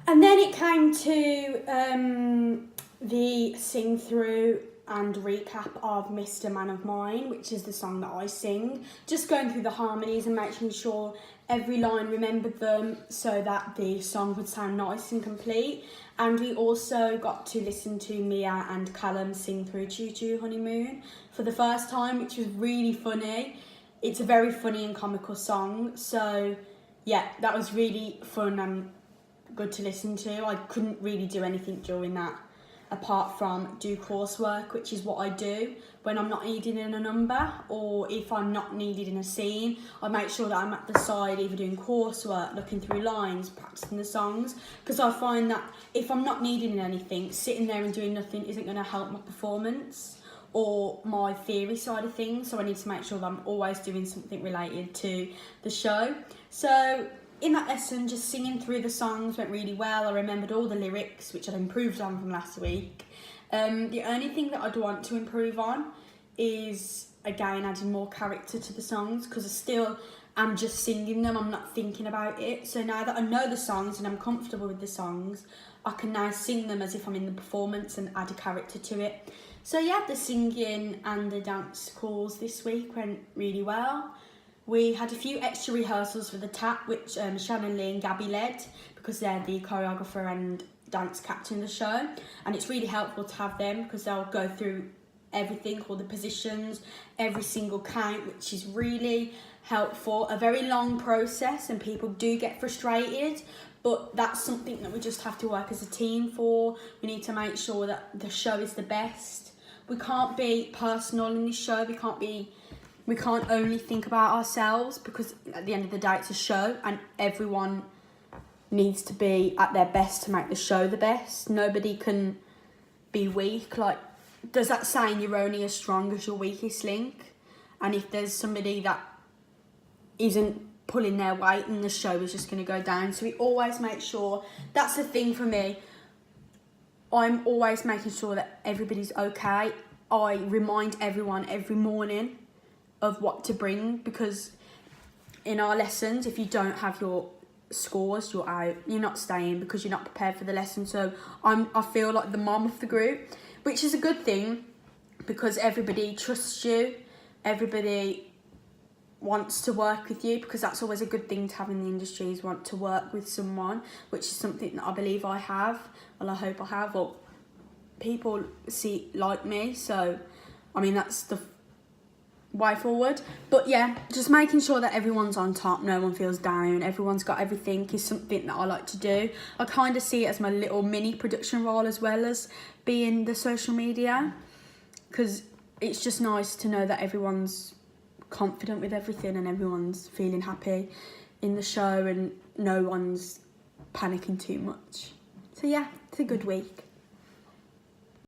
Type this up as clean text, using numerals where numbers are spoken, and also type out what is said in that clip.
And then it came to the sing through and recap of Mr. Man of Mine, which is the song that I sing. Just going through the harmonies and making sure every line remembered them so that the song would sound nice and complete. And we also got to listen to Mia and Callum sing through Choo Choo Honeymoon for the first time, which was really funny. It's a very funny and comical song. So yeah, that was really fun and good to listen to. I couldn't really do anything during that apart from do coursework, which is what I do when I'm not needed in a number, or if I'm not needed in a scene, I make sure that I'm at the side either doing coursework, looking through lines, practicing the songs, because I find that if I'm not needed in anything, sitting there and doing nothing isn't going to help my performance or my theory side of things. So I need to make sure that I'm always doing something related to the show. So in that lesson, just singing through the songs went really well. I remembered all the lyrics, which I'd improved on from last week. The only thing that I'd want to improve on is, again, adding more character to the songs, because I still am just singing them, I'm not thinking about it. So now that I know the songs and I'm comfortable with the songs, I can now sing them as if I'm in the performance and add a character to it. So yeah, the singing and the dance calls this week went really well. We had a few extra rehearsals for the tap, which Shannon Lee and Gabby led, because they're the choreographer and dance captain of the show. And it's really helpful to have them because they'll go through everything, all the positions, every single count, which is really helpful. A very long process and people do get frustrated, but that's something that we just have to work as a team for. We need to make sure that the show is the best. We can't be personal in this show. We can't only think about ourselves, because at the end of the day it's a show and everyone needs to be at their best to make the show the best. Nobody can be weak. Like, does that saying you're only as strong as your weakest link? And if there's somebody that isn't pulling their weight, then the show is just going to go down. So we always make sure, that's the thing for me, I'm always making sure that everybody's okay. I remind everyone every morning of what to bring, because in our lessons, if you don't have your scores, you're out. You're not staying because you're not prepared for the lesson. So I feel like the mom of the group, which is a good thing because everybody trusts you. Everybody wants to work with you, because that's always a good thing to have in the industry, is want to work with someone, which is something that I believe I have. Well, I hope I have, or people see like me. So, I mean, that's the way forward. But yeah, just making sure that everyone's on top, no one feels down, everyone's got everything, is something that I like to do. I kind of see it as my little mini production role, as well as being the social media, because it's just nice to know that everyone's confident with everything and everyone's feeling happy in the show and no one's panicking too much. So yeah, it's a good week.